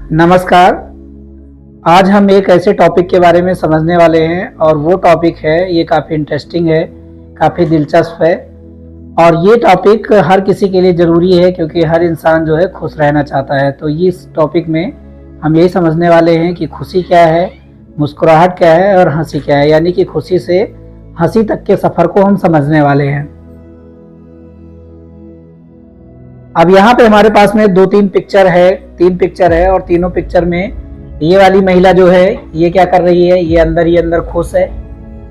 नमस्कार। आज हम एक ऐसे टॉपिक के बारे में समझने वाले हैं और वो टॉपिक है, ये काफ़ी इंटरेस्टिंग है, काफ़ी दिलचस्प है और ये टॉपिक हर किसी के लिए ज़रूरी है क्योंकि हर इंसान जो है खुश रहना चाहता है। तो इस टॉपिक में हम यही समझने वाले हैं कि खुशी क्या है, मुस्कुराहट क्या है और हंसी क्या है, यानी कि खुशी से हंसी तक के सफ़र को हम समझने वाले हैं। अब यहाँ पे हमारे पास में तीन पिक्चर है और तीनों पिक्चर में ये वाली महिला जो है ये क्या कर रही है, ये अंदर ही अंदर खुश है,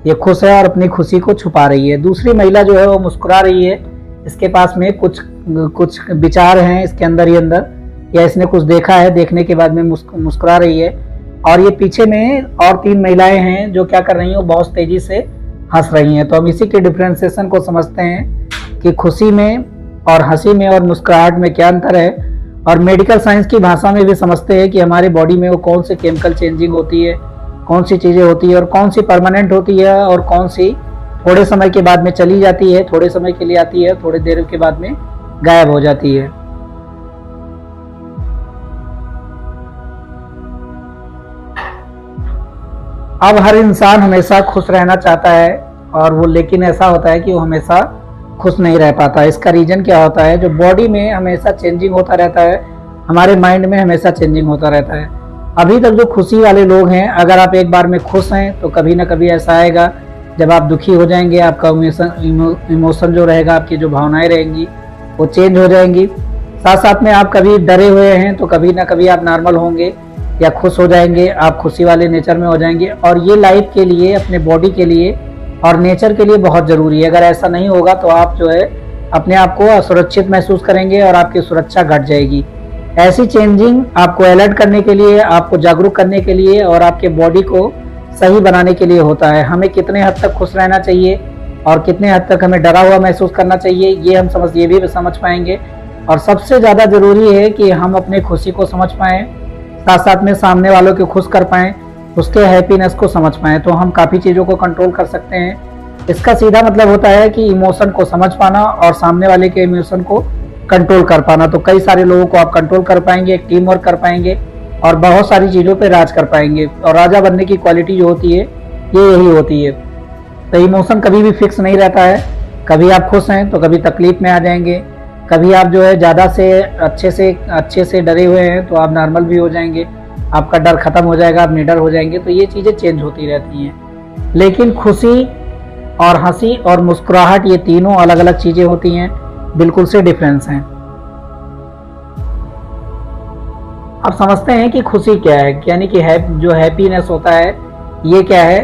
ये खुश है और अपनी खुशी को छुपा रही है। दूसरी महिला जो है वो मुस्कुरा रही है, इसके पास में कुछ विचार हैं इसके अंदर ही अंदर, या इसने कुछ देखा है, देखने के बाद में मुस्कुरा रही है। और ये पीछे में और तीन महिलाएं हैं जो क्या कर रही हैं, वो बहुत तेजी से हंस रही हैं। तो हम इसी के डिफ्रेंसिएशन को समझते हैं कि खुशी में और हंसी में और मुस्कुराहट में क्या अंतर है, और मेडिकल साइंस की भाषा में भी समझते हैं कि हमारे बॉडी में वो कौन से केमिकल चेंजिंग होती है, कौन सी चीज़ें होती है और कौन सी परमानेंट होती है और कौन सी थोड़े समय के बाद में चली जाती है, थोड़े समय के लिए आती है, थोड़ी देर के बाद में गायब हो जाती है। अब हर इंसान हमेशा खुश रहना चाहता है और वो, लेकिन ऐसा होता है कि वो हमेशा खुश नहीं रह पाता। इसका रीजन क्या होता है, जो बॉडी में हमेशा चेंजिंग होता रहता है, हमारे माइंड में हमेशा चेंजिंग होता रहता है। अभी तक जो खुशी वाले लोग हैं, अगर आप एक बार में खुश हैं तो कभी ना कभी ऐसा आएगा जब आप दुखी हो जाएंगे, आपका इमोशन जो रहेगा, आपकी जो भावनाएं रहेंगी वो चेंज हो जाएंगी। साथ साथ में आप कभी डरे हुए हैं तो कभी ना कभी आप नॉर्मल होंगे या खुश हो जाएंगे, आप खुशी वाले नेचर में हो जाएंगे। और ये लाइफ के लिए, अपने बॉडी के लिए और नेचर के लिए बहुत ज़रूरी है। अगर ऐसा नहीं होगा तो आप जो है अपने आप को असुरक्षित महसूस करेंगे और आपकी सुरक्षा घट जाएगी। ऐसी चेंजिंग आपको अलर्ट करने के लिए, आपको जागरूक करने के लिए और आपके बॉडी को सही बनाने के लिए होता है। हमें कितने हद तक खुश रहना चाहिए और कितने हद तक हमें डरा हुआ महसूस करना चाहिए, ये भी समझ पाएंगे। और सबसे ज़्यादा ज़रूरी है कि हम अपने खुशी को समझ पाएँ, साथ साथ में सामने वालों को खुश कर पाएँ, उसके हैप्पीनेस को समझ पाएँ, तो हम काफ़ी चीज़ों को कंट्रोल कर सकते हैं। इसका सीधा मतलब होता है कि इमोशन को समझ पाना और सामने वाले के इमोशन को कंट्रोल कर पाना। तो कई सारे लोगों को आप कंट्रोल कर पाएंगे, टीम वर्क कर पाएंगे और बहुत सारी चीज़ों पे राज कर पाएंगे। और राजा बनने की क्वालिटी जो होती है ये यही होती है। तो इमोशन कभी भी फिक्स नहीं रहता है, कभी आप खुश हैं तो कभी तकलीफ में आ जाएंगे, कभी आप जो है ज़्यादा से अच्छे से डरे हुए हैं तो आप नॉर्मल भी हो जाएंगे, आपका डर खत्म हो जाएगा, आप निडर हो जाएंगे। तो ये चीज़ें चेंज होती रहती हैं। लेकिन खुशी और हंसी और मुस्कुराहट ये तीनों अलग अलग चीज़ें होती हैं, बिल्कुल से डिफरेंस हैं। अब समझते हैं कि खुशी क्या है, यानी कि जो हैप्पीनेस होता है ये क्या है।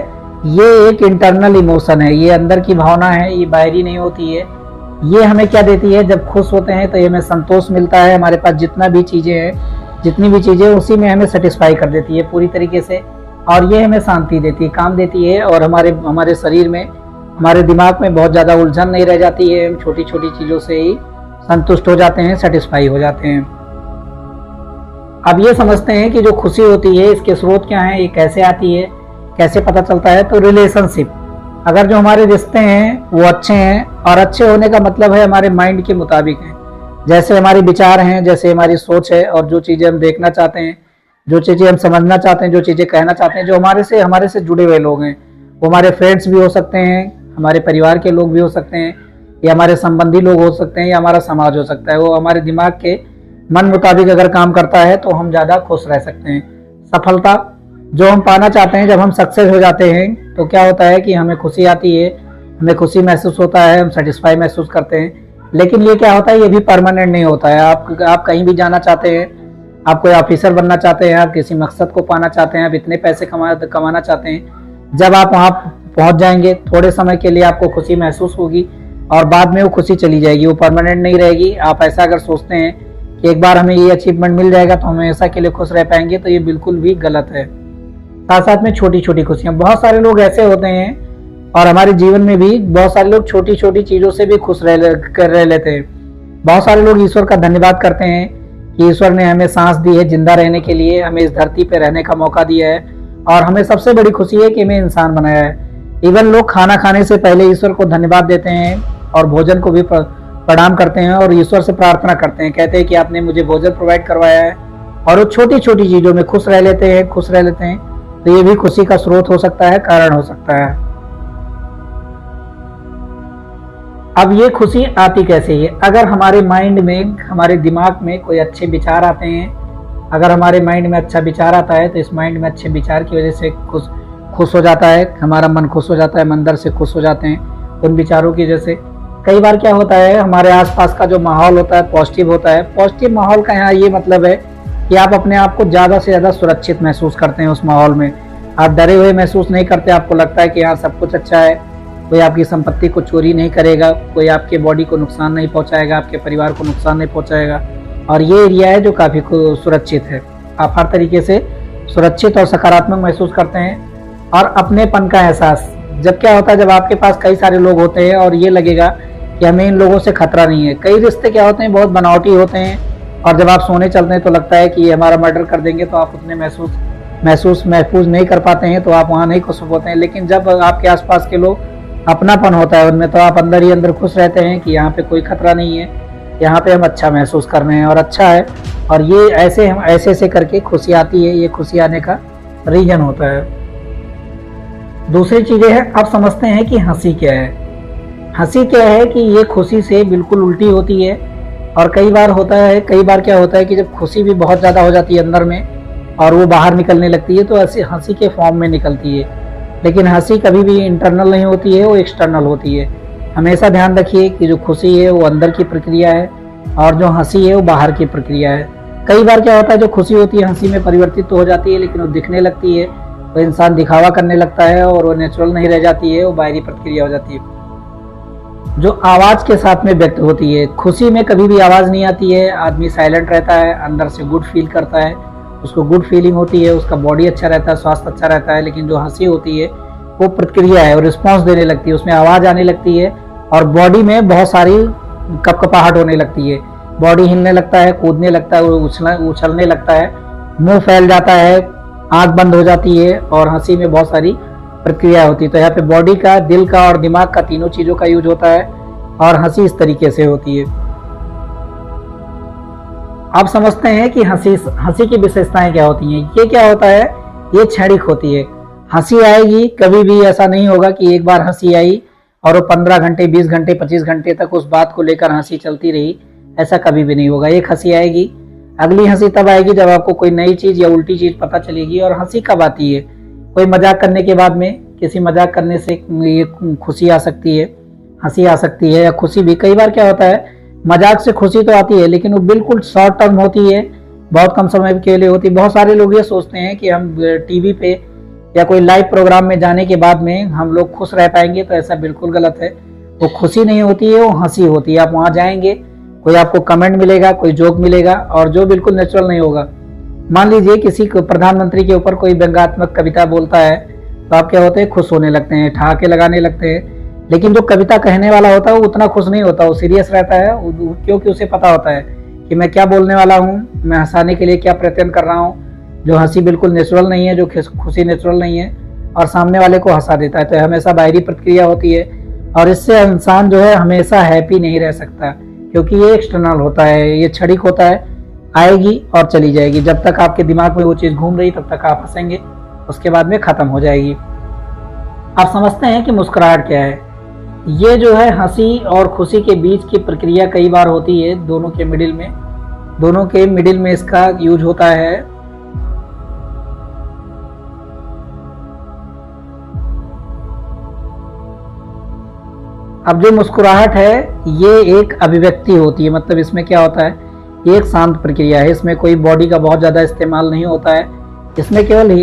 ये एक इंटरनल इमोशन है, ये अंदर की भावना है, ये बाहरी नहीं होती है। ये हमें क्या देती है, जब खुश होते हैं तो ये हमें संतोष मिलता है, हमारे पास जितनी भी चीज़ें उसी में हमें सेटिस्फाई कर देती है पूरी तरीके से। और ये हमें शांति देती है, काम देती है और हमारे शरीर में, हमारे दिमाग में बहुत ज़्यादा उलझन नहीं रह जाती है। हम छोटी छोटी चीज़ों से ही संतुष्ट हो जाते हैं, सेटिस्फाई हो जाते हैं। अब ये समझते हैं कि जो खुशी होती है इसके स्रोत क्या हैं, ये कैसे आती है, कैसे पता चलता है। तो रिलेशनशिप, अगर जो हमारे रिश्ते हैं वो अच्छे हैं, और अच्छे होने का मतलब है हमारे माइंड के मुताबिक हैं, जैसे हमारे विचार हैं, जैसे हमारी सोच है, और जो चीज़ें हम देखना चाहते हैं, जो चीज़ें हम समझना चाहते हैं, जो चीज़ें कहना चाहते हैं, जो हमारे से जुड़े हुए लोग हैं, वो हमारे फ्रेंड्स भी हो सकते हैं, हमारे परिवार के लोग भी हो सकते हैं, या हमारे संबंधी लोग हो सकते हैं, या हमारा समाज हो सकता है। वो हमारे दिमाग के मन मुताबिक अगर काम करता है तो हम ज़्यादा खुश रह सकते हैं। सफलता जो हम पाना चाहते हैं, जब हम सक्सेस हो जाते हैं तो क्या होता है कि हमें खुशी आती है, हमें खुशी महसूस होता है, हम सेटिस्फाई महसूस करते हैं। लेकिन ये क्या होता है, ये भी परमानेंट नहीं होता है। आप कहीं भी जाना चाहते हैं, आप कोई ऑफिसर बनना चाहते हैं, आप किसी मकसद को पाना चाहते हैं, आप इतने पैसे कमाना चाहते हैं, जब आप वहाँ पहुँच जाएंगे थोड़े समय के लिए आपको खुशी महसूस होगी और बाद में वो खुशी चली जाएगी, वो परमानेंट नहीं रहेगी। आप ऐसा अगर सोचते हैं कि एक बार हमें ये अचीवमेंट मिल जाएगा तो हम हमेशा के लिए खुश रह पाएंगे, तो ये बिल्कुल भी गलत है। साथ साथ में छोटी छोटी खुशियाँ, बहुत सारे लोग ऐसे होते हैं और हमारे जीवन में भी बहुत सारे लोग छोटी छोटी चीज़ों से भी खुश रह लेते हैं। बहुत सारे लोग ईश्वर का धन्यवाद करते हैं कि ईश्वर ने हमें सांस दी है जिंदा रहने के लिए, हमें इस धरती पर रहने का मौका दिया है, और हमें सबसे बड़ी खुशी है कि हमें इंसान बनाया है। इवन लोग खाना खाने से पहले ईश्वर को धन्यवाद देते हैं और भोजन को भी प्रणाम करते हैं और ईश्वर से प्रार्थना करते हैं, कहते हैं कि आपने मुझे भोजन प्रोवाइड करवाया है और वो छोटी छोटी चीजों में खुश रह लेते हैं, खुश रह लेते हैं, तो ये भी खुशी का स्रोत हो सकता है, कारण हो सकता है। अब ये खुशी आती कैसे है? अगर हमारे माइंड में, हमारे दिमाग में कोई अच्छे विचार आते हैं, अगर हमारे माइंड में अच्छा विचार आता है तो इस माइंड में अच्छे विचार की वजह से खुश हो जाता है, हमारा मन खुश हो जाता है, हम अंदर से खुश हो जाते हैं उन विचारों की वजह से। कई बार क्या होता है, हमारे आसपास का जो माहौल होता है पॉजिटिव होता है। पॉजिटिव माहौल का यहाँ ये मतलब है कि आप अपने आप को ज़्यादा से ज़्यादा सुरक्षित महसूस करते हैं उस माहौल में। आप डरे हुए महसूस नहीं करते, आपको लगता है कि यहाँ सब कुछ अच्छा है, कोई आपकी संपत्ति को चोरी नहीं करेगा, कोई आपके बॉडी को नुकसान नहीं पहुँचाएगा, आपके परिवार को नुकसान नहीं पहुँचाएगा, और ये एरिया है जो काफ़ी सुरक्षित है। आप हर तरीके से सुरक्षित और सकारात्मक महसूस करते हैं। और अपनेपन का एहसास जब क्या होता है, जब आपके पास कई सारे लोग होते हैं और ये लगेगा कि हमें इन लोगों से खतरा नहीं है। कई रिश्ते क्या होते हैं, बहुत बनावटी होते हैं, और जब आप सोने चलते हैं तो लगता है कि ये हमारा मर्डर कर देंगे, तो आप उतने महफूज नहीं कर पाते हैं, तो आप वहाँ नहीं खुश होते हैं। लेकिन जब आपके आसपास के लोग, अपनापन होता है उनमें, तो आप अंदर ही अंदर खुश रहते हैं कि यहाँ पे कोई खतरा नहीं है, यहाँ पे हम अच्छा महसूस कर रहे हैं और अच्छा है। और ये ऐसे करके खुशी आती है, ये खुशी आने का रीजन होता है। दूसरी चीजें हैं, आप समझते हैं कि हंसी क्या है। हंसी क्या है कि ये खुशी से बिल्कुल उल्टी होती है। और कई बार क्या होता है कि जब खुशी भी बहुत ज़्यादा हो जाती है अंदर में और वो बाहर निकलने लगती है, तो ऐसे हंसी के फॉर्म में निकलती है। लेकिन हंसी कभी भी इंटरनल नहीं होती है, वो एक्सटर्नल होती है। हमेशा ध्यान रखिए कि जो खुशी है वो अंदर की प्रक्रिया है और जो हंसी है वो बाहर की प्रक्रिया है। कई बार क्या होता है, जो खुशी होती है हंसी में परिवर्तित तो हो जाती है, लेकिन वो दिखने लगती है, वो इंसान दिखावा करने लगता है और वो नेचुरल नहीं रह जाती है, वो बाहरी प्रक्रिया हो जाती है जो आवाज के साथ में व्यक्त होती है। खुशी में कभी भी आवाज नहीं आती है, आदमी साइलेंट रहता है, अंदर से गुड फील करता है, उसको गुड फीलिंग होती है, उसका बॉडी अच्छा रहता है, स्वास्थ्य अच्छा रहता है। लेकिन जो हंसी होती है वो प्रक्रिया है, वो रिस्पॉन्स देने लगती है, उसमें आवाज आने लगती है और बॉडी में बहुत सारी कपकपाहट होने लगती है, बॉडी हिलने लगता है, कूदने लगता है, उछलने लगता है, मुंह फैल जाता है, आंख बंद हो जाती है और हंसी में बहुत सारी प्रक्रिया होती है। तो यहाँ पे बॉडी का, दिल का और दिमाग का, तीनों चीजों का यूज होता है और हंसी इस तरीके से होती है। आप समझते हैं कि हंसी की विशेषताएं क्या होती हैं। ये क्या होता है, ये क्षणिक होती है। हंसी आएगी, कभी भी ऐसा नहीं होगा कि एक बार हंसी आई और वो 15 घंटे, 20 घंटे, 25 घंटे तक उस बात को लेकर हंसी चलती रही, ऐसा कभी भी नहीं होगा। एक हंसी आएगी, अगली हंसी तब आएगी जब आपको कोई नई चीज या उल्टी चीज पता चलेगी। और हंसी कब आती है, कोई मजाक करने के बाद में, किसी मजाक करने से ये खुशी आ सकती है, हंसी आ सकती है, या खुशी भी। कई बार क्या होता है, मजाक से खुशी तो आती है लेकिन वो बिल्कुल शॉर्ट टर्म होती है, बहुत कम समय के लिए होती है। बहुत सारे लोग ये सोचते हैं कि हम टीवी पे या कोई लाइव प्रोग्राम में जाने के बाद में हम लोग खुश रह पाएंगे, तो ऐसा बिल्कुल गलत है। वो खुशी नहीं होती है, वो हंसी होती है। आप वहां जाएंगे, कोई आपको कमेंट मिलेगा, कोई जोक मिलेगा, और जो बिल्कुल नेचुरल नहीं होगा। मान लीजिए किसी प्रधानमंत्री के ऊपर कोई व्यंग्यात्मक कविता बोलता है, तो आप क्या होते हैं, खुश होने लगते हैं, ठहाके लगाने लगते हैं। लेकिन जो कविता कहने वाला होता है वो उतना खुश नहीं होता, वो सीरियस रहता है, क्योंकि उसे पता होता है कि मैं क्या बोलने वाला हूँ, मैं हंसाने के लिए क्या प्रयत्न कर रहा हूँ। जो हंसी बिल्कुल नेचुरल नहीं है, जो खुशी नेचुरल नहीं है, और सामने वाले को हंसा देता है। तो हमेशा बाहरी प्रक्रिया होती है और इससे इंसान जो है हमेशा हैप्पी नहीं रह सकता, क्योंकि ये एक्सटर्नल होता है, ये क्षणिक होता है, आएगी और चली जाएगी। जब तक आपके दिमाग में वो चीज़ घूम रही तब तक आप हंसेंगे, उसके बाद में खत्म हो जाएगी। आप समझते हैं कि मुस्कुराहट क्या है। ये जो है हंसी और खुशी के बीच की प्रक्रिया कई बार होती है, दोनों के मिडिल में इसका यूज होता है। अब जो मुस्कुराहट है ये एक अभिव्यक्ति होती है, मतलब इसमें क्या होता है, ये एक शांत प्रक्रिया है, इसमें कोई बॉडी का बहुत ज़्यादा इस्तेमाल नहीं होता है, इसमें केवल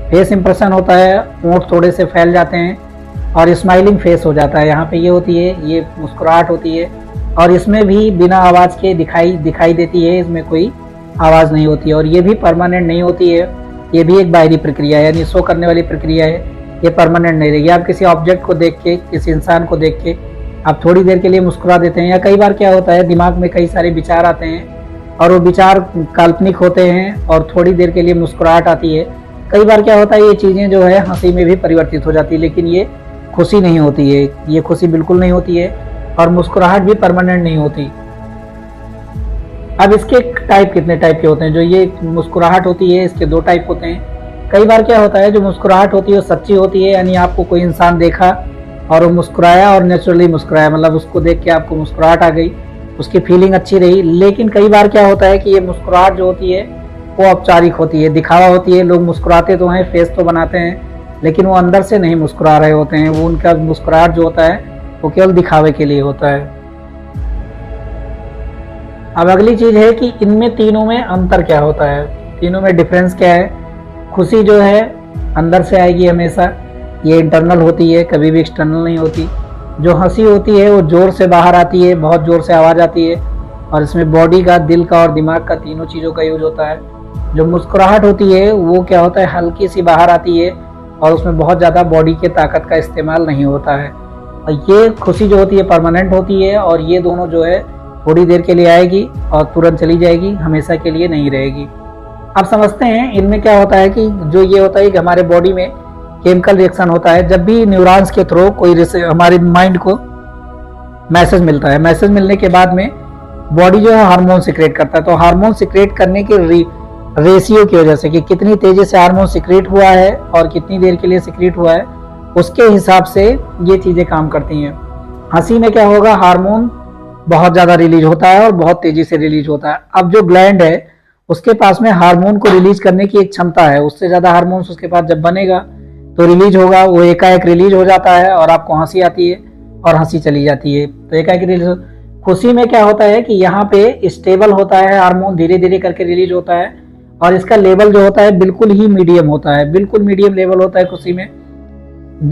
फेस इंप्रेशन होता है, होंठ थोड़े से फैल जाते हैं और स्माइलिंग फेस हो जाता है। यहाँ पे ये होती है, ये मुस्कुराहट होती है, और इसमें भी बिना आवाज़ के दिखाई देती है, इसमें कोई आवाज़ नहीं होती है, और ये भी परमानेंट नहीं होती है, ये भी एक बाहरी प्रक्रिया है, यानी शो करने वाली प्रक्रिया है, ये परमानेंट नहीं रहेगी। आप किसी ऑब्जेक्ट को देख के, किसी इंसान को देख के आप थोड़ी देर के लिए मुस्कुरा देते हैं, या कई बार क्या होता है, दिमाग में कई सारे विचार आते हैं और वो विचार काल्पनिक होते हैं और थोड़ी देर के लिए मुस्कुराहट आती है। कई बार क्या होता है, ये चीज़ें जो है हंसी में भी परिवर्तित हो जाती है, लेकिन ये खुशी नहीं होती है, ये खुशी बिल्कुल नहीं होती है, और मुस्कुराहट भी परमानेंट नहीं होती। अब इसके टाइप कितने टाइप के होते हैं? जो ये मुस्कुराहट होती है इसके दो टाइप होते हैं। कई बार क्या होता है, जो मुस्कुराहट होती है वो सच्ची होती है, यानी आपको कोई इंसान देखा और वो मुस्कुराया और नेचुरली मुस्कुराया, मतलब उसको देख के आपको मुस्कुराहट आ गई, उसकी फीलिंग अच्छी रही। लेकिन कई बार क्या होता है कि ये मुस्कुराहट जो होती है वो औपचारिक होती है, दिखावा होती है। लोग मुस्कुराते तो हैं, फेस तो बनाते हैं, लेकिन वो अंदर से नहीं मुस्कुरा रहे होते हैं। वो उनका मुस्कुराहट जो होता है वो केवल दिखावे के लिए होता है। अब अगली चीज है कि इनमें तीनों में अंतर क्या होता है, तीनों में डिफरेंस क्या है। खुशी जो है अंदर से आएगी हमेशा, ये इंटरनल होती है, कभी भी एक्सटर्नल नहीं होती। जो हंसी होती है वो जोर से बाहर आती है, बहुत जोर से आवाज आती है, और इसमें बॉडी का, दिल का और दिमाग का, तीनों चीजों का यूज होता है। जो मुस्कुराहट होती है वो क्या होता है, हल्की सी बाहर आती है और उसमें बहुत ज़्यादा बॉडी के ताकत का इस्तेमाल नहीं होता है। और ये खुशी जो होती है परमानेंट होती है, और ये दोनों जो है थोड़ी देर के लिए आएगी और तुरंत चली जाएगी, हमेशा के लिए नहीं रहेगी। अब समझते हैं इनमें क्या होता है कि जो ये होता है कि हमारे बॉडी में केमिकल रिएक्शन होता है। जब भी न्यूरॉन्स के थ्रू कोई हमारे माइंड को मैसेज मिलता है, मैसेज मिलने के बाद में बॉडी जो है हार्मोन सिक्रेट करता है। तो हार्मोन सिक्रेट करने के रेशियो की वजह से कि कितनी तेजी से हार्मोन सिक्रेट हुआ है और कितनी देर के लिए सिक्रेट हुआ है, उसके हिसाब से ये चीजें काम करती हैं। हंसी में क्या होगा, हार्मोन बहुत ज्यादा रिलीज होता है और बहुत तेजी से रिलीज होता है। अब जो ग्लैंड है उसके पास में हार्मोन को रिलीज करने की एक क्षमता है, उससे ज्यादा हार्मोन उसके पास जब बनेगा तो रिलीज होगा, वो एकाएक रिलीज हो जाता है और आपको हंसी आती है और हंसी चली जाती है। तो एकाएक रिलीज। खुशी में क्या होता है कि यहाँ पे स्टेबल होता है हार्मोन, धीरे धीरे करके रिलीज होता है, और इसका लेवल जो होता है बिल्कुल ही मीडियम होता है, बिल्कुल मीडियम लेवल होता है खुशी में।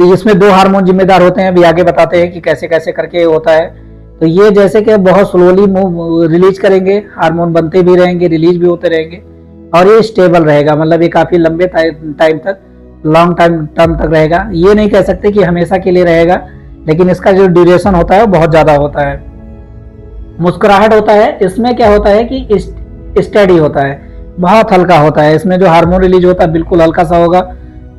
इसमें दो हार्मोन जिम्मेदार होते हैं, अभी आगे बताते हैं कि कैसे कैसे करके होता है। तो ये जैसे कि बहुत स्लोली रिलीज करेंगे, हार्मोन बनते भी रहेंगे, रिलीज भी होते रहेंगे, और ये स्टेबल रहेगा, मतलब ये काफी लंबे टाइम तक, लॉन्ग टर्म तक रहेगा। ये नहीं कह सकते कि हमेशा के लिए रहेगा, लेकिन इसका जो ड्यूरेशन होता है वो बहुत ज्यादा होता है। मुस्कुराहट होता है, इसमें क्या होता है कि स्टेडी होता है, बहुत हल्का होता है। इसमें जो हार्मोन रिलीज होता है बिल्कुल हल्का सा होगा,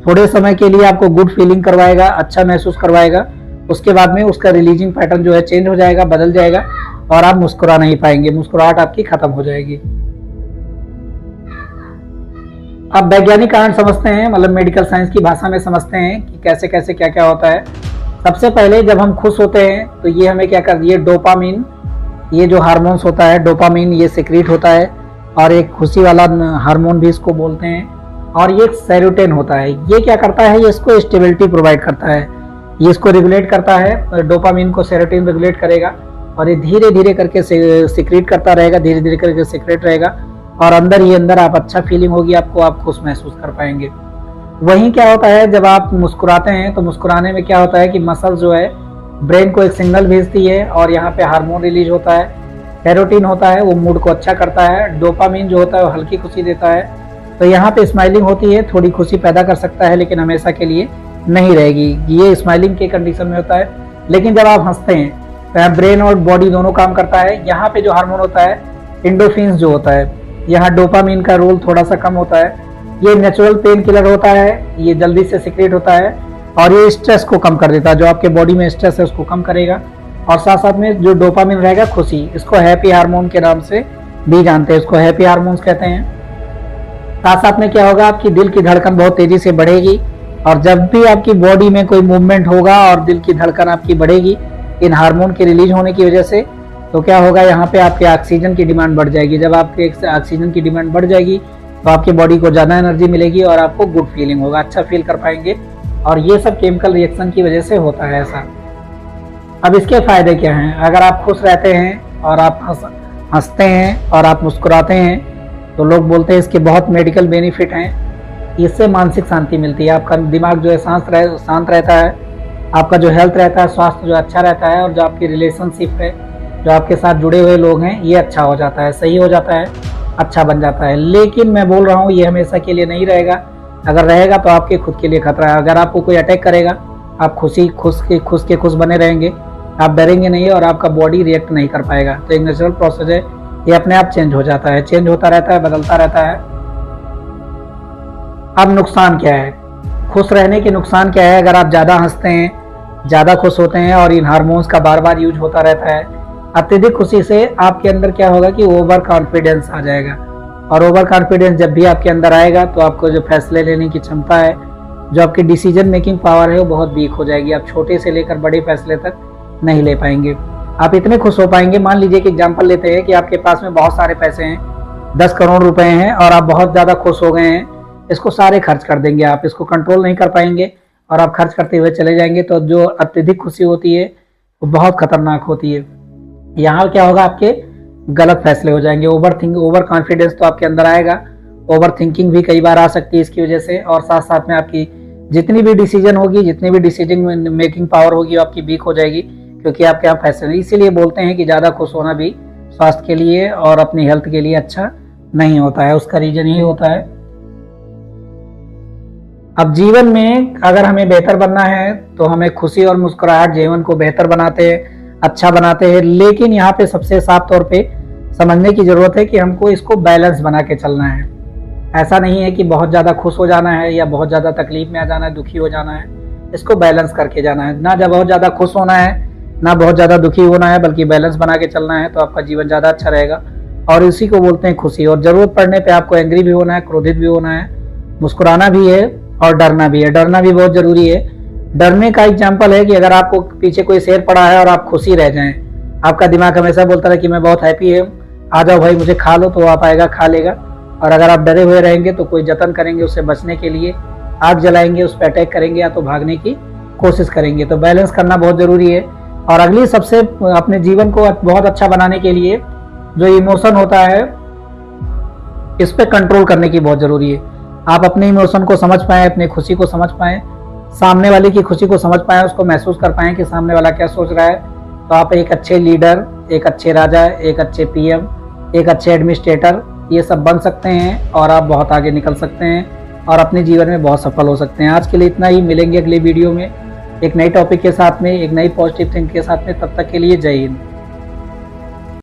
थोड़े समय के लिए आपको गुड फीलिंग करवाएगा, अच्छा महसूस करवाएगा, उसके बाद में उसका रिलीजिंग पैटर्न जो है चेंज हो जाएगा, बदल जाएगा, और आप मुस्कुरा नहीं पाएंगे, मुस्कुराहट आपकी खत्म हो जाएगी। अब वैज्ञानिक कारण समझते हैं, मतलब मेडिकल साइंस की भाषा में समझते हैं कि कैसे कैसे क्या क्या होता है। सबसे पहले जब हम खुश होते हैं तो ये हमें क्या कर, ये डोपामिन, ये जो हार्मोन्स होता है डोपामिन, ये सिक्रीट होता है, और एक खुशी वाला हार्मोन भी इसको बोलते हैं, और ये सेरोटोनिन होता है। ये क्या करता है, ये इसको स्टेबिलिटी प्रोवाइड करता है, ये इसको रेगुलेट करता है। डोपामिन को सेरोटोनिन रेगुलेट करेगा, और ये धीरे धीरे करके सिक्रीट करता रहेगा, धीरे धीरे करके सिक्रेट रहेगा, और अंदर ही अंदर आप अच्छा फीलिंग होगी आपको, आप खुश महसूस कर पाएंगे। वहीं क्या होता है, जब आप मुस्कुराते हैं तो मुस्कुराने में क्या होता है कि मसल जो है ब्रेन को एक सिग्नल भेजती है, और यहाँ पे हार्मोन रिलीज होता है, सेरोटोनिन होता है, वो मूड को अच्छा करता है। डोपामिन जो होता है वो हल्की खुशी देता है। तो यहाँ पे स्माइलिंग होती है, थोड़ी खुशी पैदा कर सकता है, लेकिन हमेशा के लिए नहीं रहेगी। ये स्माइलिंग के कंडीशन में होता है। लेकिन जब आप हंसते हैं तो ब्रेन और बॉडी दोनों काम करता है। यहाँ पे जो हार्मोन होता है एंडोर्फिन्स जो होता है, यहाँ डोपामिन का रोल थोड़ा सा कम होता है। ये नेचुरल पेन किलर होता है, ये जल्दी से सिक्रेट होता है, और ये स्ट्रेस को कम कर देता है, जो आपके बॉडी में स्ट्रेस है उसको कम करेगा। और साथ साथ में जो डोपामिन रहेगा खुशी, इसको हैप्पी हार्मोन के नाम से भी जानते हैं, इसको हैप्पी हार्मोन्स कहते हैं। साथ साथ में क्या होगा, आपकी दिल की धड़कन बहुत तेजी से बढ़ेगी, और जब भी आपकी बॉडी में कोई मूवमेंट होगा और दिल की धड़कन आपकी बढ़ेगी इन हार्मोन के रिलीज होने की वजह से, तो क्या होगा, यहाँ पे आपके ऑक्सीजन की डिमांड बढ़ जाएगी। जब आपके ऑक्सीजन की डिमांड बढ़ जाएगी तो आपकी बॉडी को ज़्यादा एनर्जी मिलेगी और आपको गुड फीलिंग होगा, अच्छा फील कर पाएंगे। और ये सब केमिकल रिएक्शन की वजह से होता है ऐसा। अब इसके फायदे क्या हैं? अगर आप खुश रहते हैं और आप हंसते हैं और आप मुस्कुराते हैं तो लोग बोलते हैं इसके बहुत मेडिकल बेनिफिट हैं। इससे मानसिक शांति मिलती है, आपका दिमाग जो है शांत रहता है, आपका जो हेल्थ रहता है, स्वास्थ्य जो अच्छा रहता है, और जो आपकी रिलेशनशिप है, जो आपके साथ जुड़े हुए लोग हैं, ये अच्छा हो जाता है, सही हो जाता है, अच्छा बन जाता है। लेकिन मैं बोल रहा हूँ ये हमेशा के लिए नहीं रहेगा। अगर रहेगा तो आपके खुद के लिए खतरा है। अगर आपको कोई अटैक करेगा, आप खुश बने रहेंगे, आप डरेंगे नहीं और आपका बॉडी रिएक्ट नहीं कर पाएगा। तो एक नेचुरल प्रोसेस है, ये अपने आप चेंज हो जाता है, चेंज होता रहता है, बदलता रहता है। अब नुकसान क्या है, खुश रहने के नुकसान क्या है? अगर आप ज़्यादा हंसते हैं, ज़्यादा खुश होते हैं और इन हार्मोन्स का बार बार यूज होता रहता है, अत्यधिक खुशी से आपके अंदर क्या होगा कि ओवर कॉन्फिडेंस आ जाएगा, और ओवर कॉन्फिडेंस जब भी आपके अंदर आएगा तो आपको जो फैसले लेने की क्षमता है, जो आपकी डिसीजन मेकिंग पावर है, वो बहुत वीक हो जाएगी। आप छोटे से लेकर बड़े फैसले तक नहीं ले पाएंगे। आप इतने खुश हो पाएंगे, मान लीजिए कि एग्जांपल लेते हैं कि आपके पास में बहुत सारे पैसे हैं, 10 करोड़ रुपए हैं, और आप बहुत ज़्यादा खुश हो गए हैं, इसको सारे खर्च कर देंगे। आप इसको कंट्रोल नहीं कर पाएंगे और आप खर्च करते हुए चले जाएंगे। तो जो अत्यधिक खुशी होती है वो बहुत खतरनाक होती है। यहाँ क्या होगा, आपके गलत फैसले हो जाएंगे। ओवर कॉन्फिडेंस तो आपके अंदर आएगा, ओवर थिंकिंग भी कई बार आ सकती है इसकी वजह से, और साथ साथ में आपकी जितनी भी डिसीजन होगी, जितनी भी डिसीजन मेकिंग पावर होगी, वो आपकी वीक हो जाएगी, क्योंकि आपके यहाँ फैसले नहीं। इसीलिए बोलते हैं कि ज़्यादा खुश होना भी स्वास्थ्य के लिए और अपनी हेल्थ के लिए अच्छा नहीं होता है। उसका रीजन यही होता है। अब जीवन में अगर हमें बेहतर बनना है तो हमें खुशी और मुस्कुराहट जीवन को बेहतर बनाते हैं, अच्छा बनाते हैं। लेकिन यहाँ पे सबसे साफ तौर पे समझने की जरूरत है कि हमको इसको बैलेंस बना के चलना है। ऐसा नहीं है कि बहुत ज़्यादा खुश हो जाना है या बहुत ज़्यादा तकलीफ में आ जाना है, दुखी हो जाना है। इसको बैलेंस करके जाना है, ना जब बहुत ज़्यादा खुश होना है ना बहुत ज़्यादा दुखी होना है, बल्कि बैलेंस बना के चलना है, तो आपका जीवन ज़्यादा अच्छा रहेगा। और इसी को बोलते हैं खुशी। और ज़रूरत पड़ने पे आपको एंग्री भी होना है, क्रोधित भी होना है, मुस्कुराना भी है और डरना भी है। डरना भी बहुत ज़रूरी है। डरने का एग्जाम्पल है कि अगर आपको पीछे कोई शेर पड़ा है और आप खुशी रह जाएं, आपका दिमाग हमेशा बोलता है कि मैं बहुत हैप्पी हूँ, आ जाओ भाई मुझे खा लो, तो आप आएगा खा लेगा। और अगर आप डरे हुए रहेंगे तो कोई जतन करेंगे उससे बचने के लिए, आग जलाएंगे, उस पर अटैक करेंगे या तो भागने की कोशिश करेंगे। तो बैलेंस करना बहुत ज़रूरी है। और अगली सबसे अपने जीवन को बहुत अच्छा बनाने के लिए जो इमोशन होता है, इस पे कंट्रोल करने की बहुत ज़रूरी है। आप अपने इमोशन को समझ पाएँ, अपनी खुशी को समझ पाएँ, सामने वाले की खुशी को समझ पाएँ, उसको महसूस कर पाएँ कि सामने वाला क्या सोच रहा है। तो आप एक अच्छे लीडर, एक अच्छे राजा, एक अच्छे पीएम, एक अच्छे एडमिनिस्ट्रेटर, ये सब बन सकते हैं और आप बहुत आगे निकल सकते हैं और अपने जीवन में बहुत सफल हो सकते हैं। आज के लिए इतना ही। मिलेंगे अगले वीडियो में एक नई टॉपिक के साथ में, एक नई पॉजिटिव थिंक के साथ में। तब तक के लिए जय हिंद।